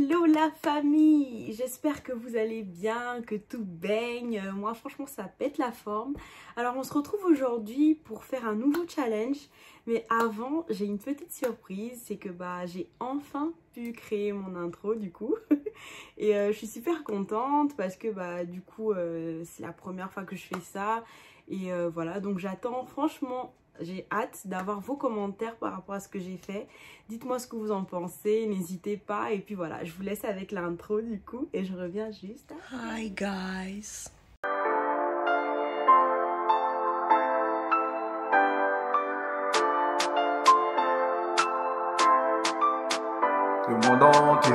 Hello la famille, j'espère que vous allez bien, que tout baigne. Moi franchement ça pète la forme. Alors on se retrouve aujourd'hui pour faire un nouveau challenge. Mais avant j'ai une petite surprise, c'est que j'ai enfin pu créer mon intro du coup. Et je suis super contente parce que du coup c'est la première fois que je fais ça. Et voilà, donc j'attends franchement... J'ai hâte d'avoir vos commentaires par rapport à ce que j'ai fait. Dites-moi ce que vous en pensez, n'hésitez pas. Et puis voilà, je vous laisse avec l'intro du coup et je reviens juste après. Hi guys. Le monde entier.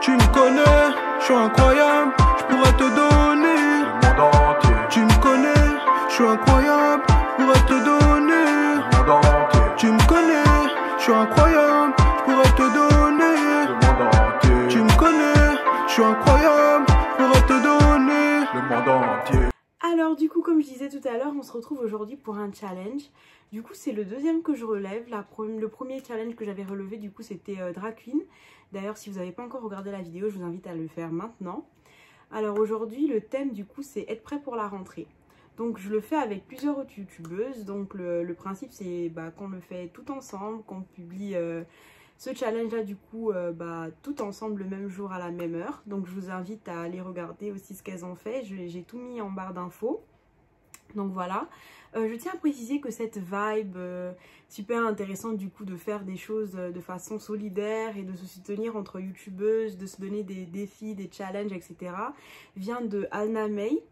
Tu me connais, je suis incroyable, je pourrais te donner. Le monde entier. Tu me connais, je suis incroyable, je pourrais te donner. Le monde entier. Tu me connais, je suis incroyable, je pourrais te donner. Le monde entier. Tu me connais, je suis incroyable, je pourrais te donner. Le monde entier. Alors du coup, comme je disais tout à l'heure, on se retrouve aujourd'hui pour un challenge. Du coup, c'est le deuxième que je relève. Le premier challenge que j'avais relevé, du coup, c'était Drag Queen. D'ailleurs, si vous n'avez pas encore regardé la vidéo, je vous invite à le faire maintenant. Alors aujourd'hui, le thème, du coup, c'est être prêt pour la rentrée. Donc, je le fais avec plusieurs autres youtubeuses. Donc, le principe, c'est qu'on le fait tout ensemble, qu'on publie ce challenge-là, du coup, tout ensemble le même jour à la même heure. Donc, je vous invite à aller regarder aussi ce qu'elles ont fait. J'ai tout mis en barre d'infos. Donc voilà, je tiens à préciser que cette vibe super intéressante du coup de faire des choses de façon solidaire et de se soutenir entre youtubeuses, de se donner des défis, des challenges, etc. vient de Alna May.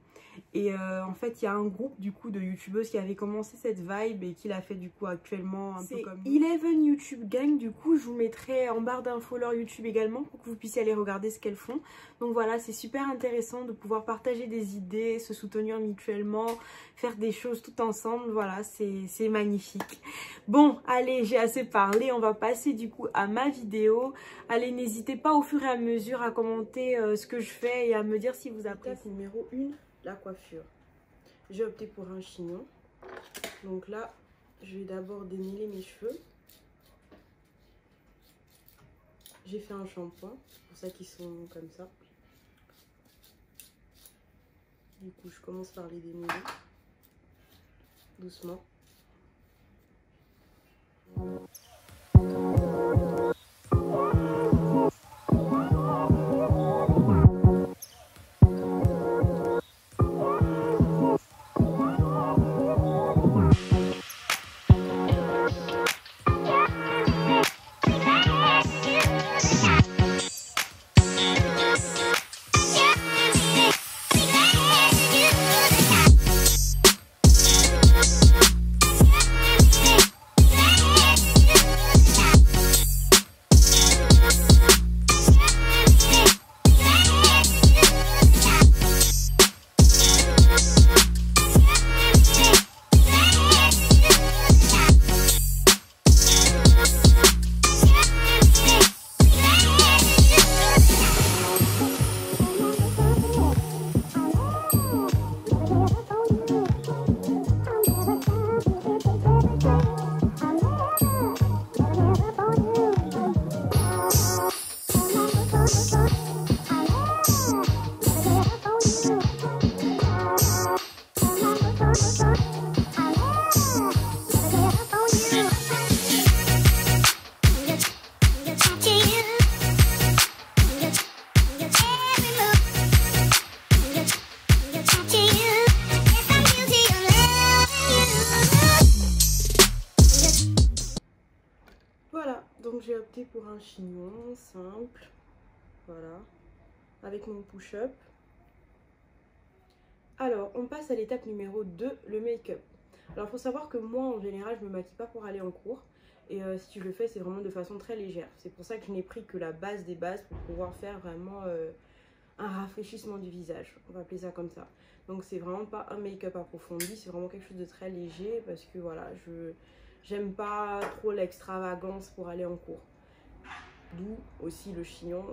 Et en fait, il y a un groupe du coup de youtubeuses qui avait commencé cette vibe et qui l'a fait du coup actuellement un peu comme... Eleven YouTube Gang, du coup, je vous mettrai en barre d'infos leur YouTube également pour que vous puissiez aller regarder ce qu'elles font. Donc voilà, c'est super intéressant de pouvoir partager des idées, se soutenir mutuellement, faire des choses tout ensemble. Voilà, c'est magnifique. Bon, allez, j'ai assez parlé, on va passer du coup à ma vidéo. Allez, n'hésitez pas au fur et à mesure à commenter ce que je fais et à me dire si vous appréciez. Numéro 1. La coiffure. J'ai opté pour un chignon. Donc là, je vais d'abord démêler mes cheveux. J'ai fait un shampoing, c'est pour ça qu'ils sont comme ça. Du coup, je commence par les démêler. Doucement. Voilà, donc j'ai opté pour un chignon simple, voilà, avec mon push-up. Alors, on passe à l'étape numéro 2, le make-up. Alors, il faut savoir que moi, en général, je ne me maquille pas pour aller en cours. Et si je le fais, c'est vraiment de façon très légère. C'est pour ça que je n'ai pris que la base des bases pour pouvoir faire vraiment un rafraîchissement du visage. On va appeler ça comme ça. Donc, c'est vraiment pas un make-up approfondi, c'est vraiment quelque chose de très léger parce que voilà, j'aime pas trop l'extravagance pour aller en cours. D'où aussi le chignon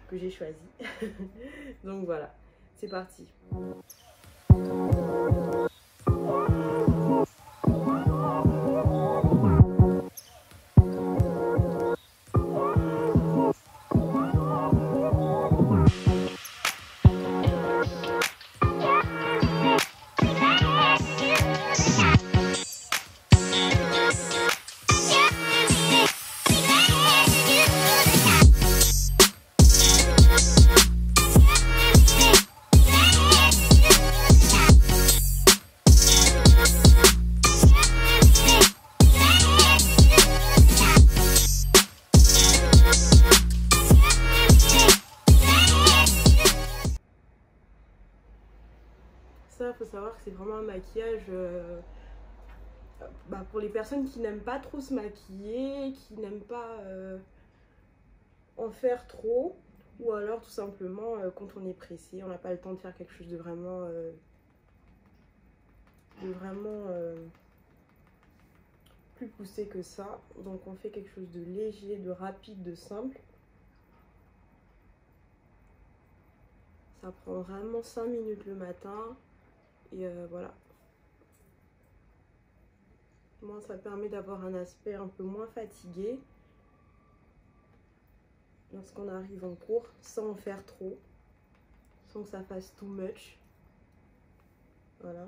que j'ai choisi. Donc voilà, c'est parti. que c'est vraiment un maquillage pour les personnes qui n'aiment pas trop se maquiller, qui n'aiment pas en faire trop, ou alors tout simplement quand on est pressé, on n'a pas le temps de faire quelque chose de vraiment plus poussé que ça. Donc on fait quelque chose de léger, de rapide, de simple. Ça prend vraiment 5 minutes le matin et voilà. Moi, ça permet d'avoir un aspect un peu moins fatigué lorsqu'on arrive en cours, sans en faire trop, sans que ça fasse too much. Voilà.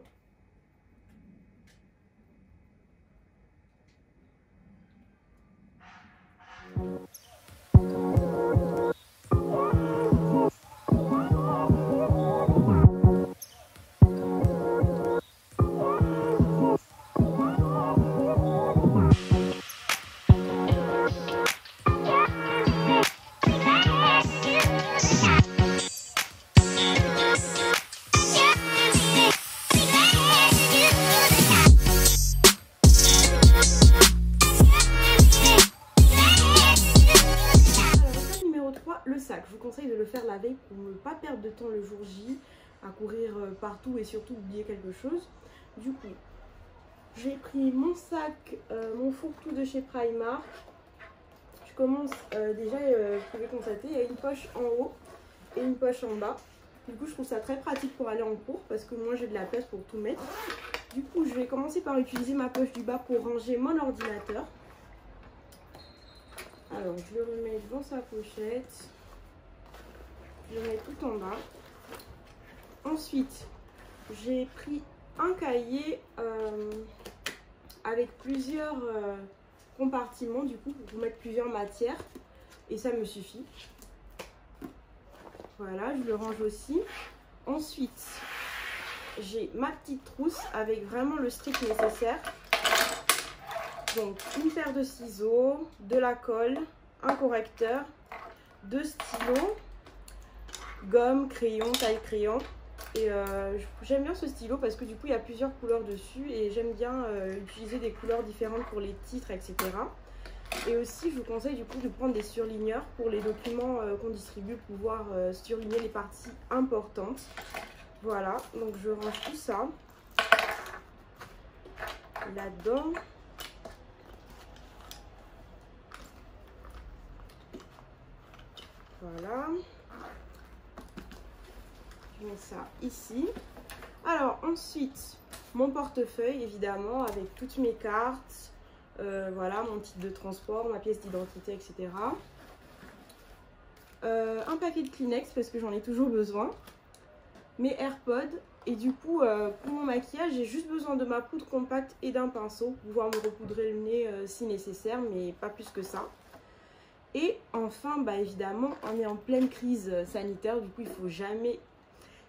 Je vous conseille de le faire la veille pour ne pas perdre de temps le jour J à courir partout et surtout oublier quelque chose. Du coup, j'ai pris mon sac, mon fourre-tout de chez Primark. Je commence déjà, vous pouvez constater, il y a une poche en haut et une poche en bas. Du coup, je trouve ça très pratique pour aller en cours parce que moi j'ai de la place pour tout mettre. Du coup, je vais commencer par utiliser ma poche du bas pour ranger mon ordinateur. Alors, je le remets dans sa pochette. Je le mets tout en bas. Ensuite, j'ai pris un cahier avec plusieurs compartiments, du coup, pour mettre plusieurs matières. Et ça me suffit. Voilà, je le range aussi. Ensuite, j'ai ma petite trousse avec vraiment le strict nécessaire. Donc, une paire de ciseaux, de la colle, un correcteur, 2 stylos, gomme, crayon, taille-crayon. Et j'aime bien ce stylo parce que du coup, il y a plusieurs couleurs dessus et j'aime bien utiliser des couleurs différentes pour les titres, etc. Et aussi, je vous conseille du coup de prendre des surligneurs pour les documents qu'on distribue, pouvoir surligner les parties importantes. Voilà, donc je range tout ça là-dedans. Voilà. Je mets ça ici. Alors ensuite, mon portefeuille évidemment avec toutes mes cartes. Voilà, mon titre de transport, ma pièce d'identité, etc. Un paquet de Kleenex parce que j'en ai toujours besoin. Mes AirPods. Et du coup, pour mon maquillage, j'ai juste besoin de ma poudre compacte et d'un pinceau. Pour pouvoir me repoudrer le nez si nécessaire, mais pas plus que ça. Et enfin, évidemment, on est en pleine crise sanitaire. Du coup, il ne faut jamais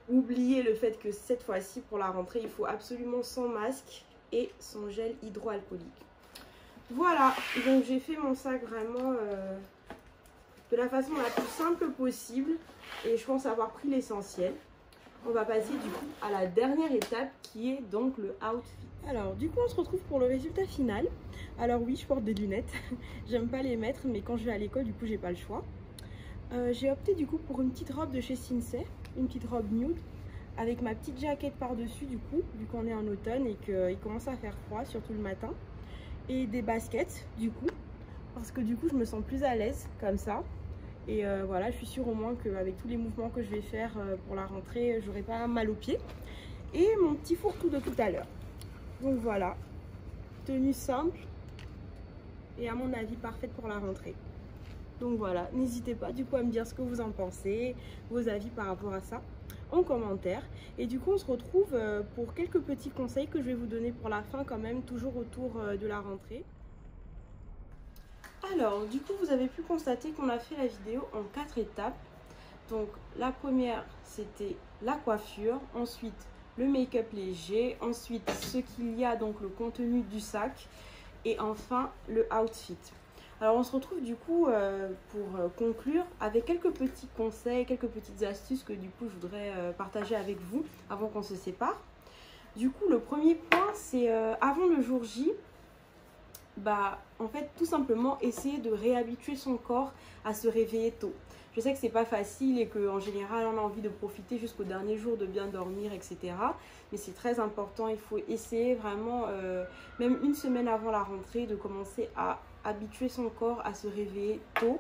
oublier le fait que cette fois-ci, pour la rentrée, il faut absolument son masque et son gel hydroalcoolique. Voilà, donc j'ai fait mon sac vraiment de la façon la plus simple possible. Et je pense avoir pris l'essentiel. On va passer du coup à la dernière étape qui est donc le outfit. Alors du coup on se retrouve pour le résultat final. Alors oui, je porte des lunettes, j'aime pas les mettre mais quand je vais à l'école du coup j'ai pas le choix. J'ai opté du coup pour une petite robe de chez Sinsay, une petite robe nude avec ma petite jaquette par dessus du coup, vu qu'on est en automne et qu'il commence à faire froid surtout le matin. Et des baskets du coup, parce que du coup je me sens plus à l'aise comme ça. Et voilà, je suis sûre au moins qu'avec tous les mouvements que je vais faire pour la rentrée, j'aurai pas mal aux pieds. Et mon petit fourre-tout de tout à l'heure. Donc voilà, tenue simple et à mon avis parfaite pour la rentrée. Donc voilà, n'hésitez pas du coup à me dire ce que vous en pensez, vos avis par rapport à ça en commentaire. Et du coup on se retrouve pour quelques petits conseils que je vais vous donner pour la fin quand même, toujours autour de la rentrée. Alors, du coup, vous avez pu constater qu'on a fait la vidéo en 4 étapes. Donc, la première, c'était la coiffure. Ensuite, le make-up léger. Ensuite, ce qu'il y a, donc le contenu du sac. Et enfin, le outfit. Alors, on se retrouve du coup pour conclure avec quelques petits conseils, quelques petites astuces que du coup, je voudrais partager avec vous avant qu'on se sépare. Du coup, le premier point, c'est avant le jour J, en fait, tout simplement essayer de réhabituer son corps à se réveiller tôt. Je sais que c'est pas facile et qu'en général, on a envie de profiter jusqu'au dernier jour, de bien dormir, etc. Mais c'est très important, il faut essayer vraiment, même une semaine avant la rentrée, de commencer à habituer son corps à se réveiller tôt.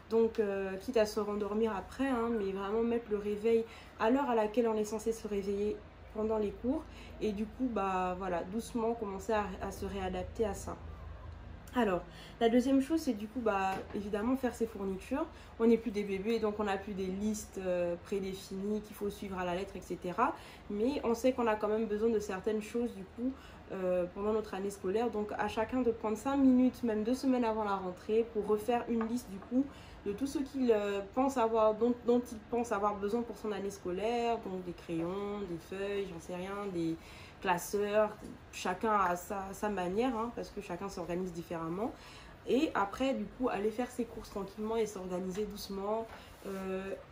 Donc, quitte à se rendormir après, hein, mais vraiment mettre le réveil à l'heure à laquelle on est censé se réveiller pendant les cours. Et du coup, voilà, doucement commencer à se réadapter à ça. Alors, la deuxième chose, c'est du coup, évidemment, faire ses fournitures. On n'est plus des bébés, donc on n'a plus des listes prédéfinies qu'il faut suivre à la lettre, etc. Mais on sait qu'on a quand même besoin de certaines choses, du coup, pendant notre année scolaire. Donc, à chacun de prendre 5 minutes, même 2 semaines avant la rentrée, pour refaire une liste, du coup, de tout ce qu'il pense avoir, dont il pense avoir besoin pour son année scolaire. Donc, des crayons, des feuilles, j'en sais rien, des classeurs, chacun a sa manière, hein, parce que chacun s'organise différemment. Et après, du coup, aller faire ses courses tranquillement et s'organiser doucement.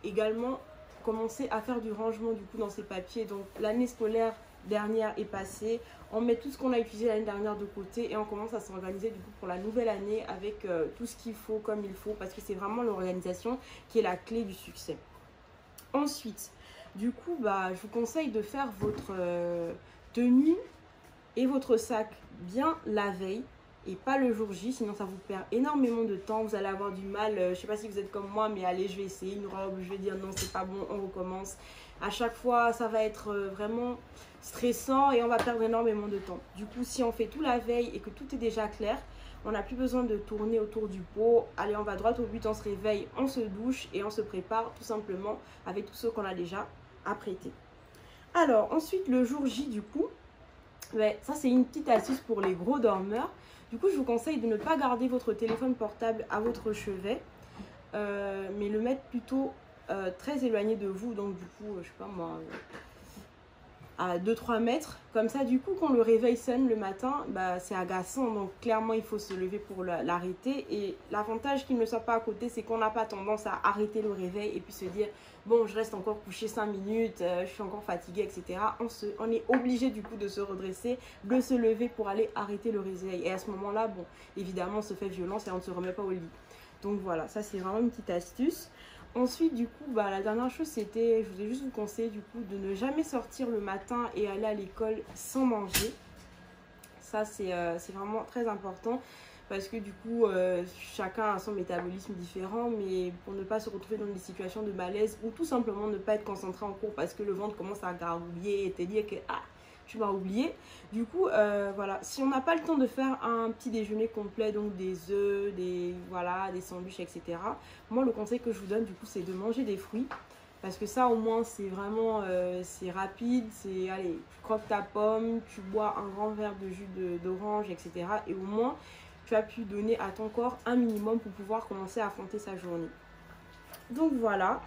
Également, commencer à faire du rangement du coup dans ses papiers. Donc, l'année scolaire dernière est passée. On met tout ce qu'on a utilisé l'année dernière de côté et on commence à s'organiser du coup pour la nouvelle année avec tout ce qu'il faut comme il faut, parce que c'est vraiment l'organisation qui est la clé du succès. Ensuite, du coup, je vous conseille de faire votre tenue et votre sac bien la veille et pas le jour J, sinon ça vous perd énormément de temps. Vous allez avoir du mal, je sais pas si vous êtes comme moi, mais allez, je vais essayer une robe, je vais dire non, c'est pas bon, on recommence. À chaque fois, ça va être vraiment stressant et on va perdre énormément de temps. Du coup, si on fait tout la veille et que tout est déjà clair, on n'a plus besoin de tourner autour du pot. Allez, on va droit au but, on se réveille, on se douche et on se prépare tout simplement avec tout ce qu'on a déjà apprêté. Alors, ensuite, le jour J, du coup, ça c'est une petite astuce pour les gros dormeurs. Du coup, je vous conseille de ne pas garder votre téléphone portable à votre chevet, mais le mettre plutôt très éloigné de vous. Donc, du coup, je sais pas moi, à 2-3 mètres. Comme ça, du coup, quand le réveil sonne le matin, c'est agaçant. Donc, clairement, il faut se lever pour l'arrêter. Et l'avantage qu'il ne soit pas à côté, c'est qu'on n'a pas tendance à arrêter le réveil et puis se dire, bon, je reste encore couché 5 minutes, je suis encore fatiguée, etc. On est obligé, du coup, de se redresser, de se lever pour aller arrêter le réveil. Et à ce moment-là, bon, évidemment, on se fait violence et on ne se remet pas au lit. Donc, voilà, ça, c'est vraiment une petite astuce. Ensuite, du coup, la dernière chose, c'était, je voulais juste vous conseiller, du coup, de ne jamais sortir le matin et aller à l'école sans manger. Ça, c'est vraiment très important parce que, du coup, chacun a son métabolisme différent, mais pour ne pas se retrouver dans des situations de malaise ou tout simplement ne pas être concentré en cours parce que le ventre commence à gargouiller et te dire que, tu m'as oublié. Du coup, voilà, si on n'a pas le temps de faire un petit déjeuner complet, donc des œufs, des sandwichs, etc. Moi, le conseil que je vous donne, du coup, c'est de manger des fruits. Parce que ça, au moins, c'est vraiment, c'est rapide. C'est, allez, tu croques ta pomme, tu bois un grand verre de jus d'orange, etc. Et au moins, tu as pu donner à ton corps un minimum pour pouvoir commencer à affronter sa journée. Donc, voilà.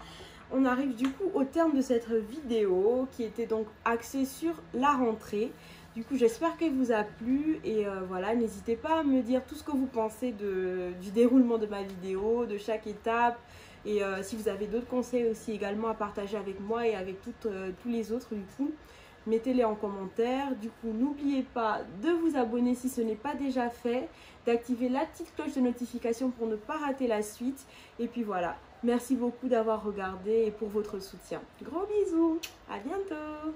On arrive du coup au terme de cette vidéo qui était donc axée sur la rentrée. Du coup, j'espère qu'elle vous a plu et voilà, n'hésitez pas à me dire tout ce que vous pensez du déroulement de ma vidéo, de chaque étape. Et si vous avez d'autres conseils aussi également à partager avec moi et avec tous les autres, du coup, mettez-les en commentaire. Du coup, n'oubliez pas de vous abonner si ce n'est pas déjà fait, d'activer la petite cloche de notification pour ne pas rater la suite. Et puis voilà. Merci beaucoup d'avoir regardé et pour votre soutien. Gros bisous, à bientôt.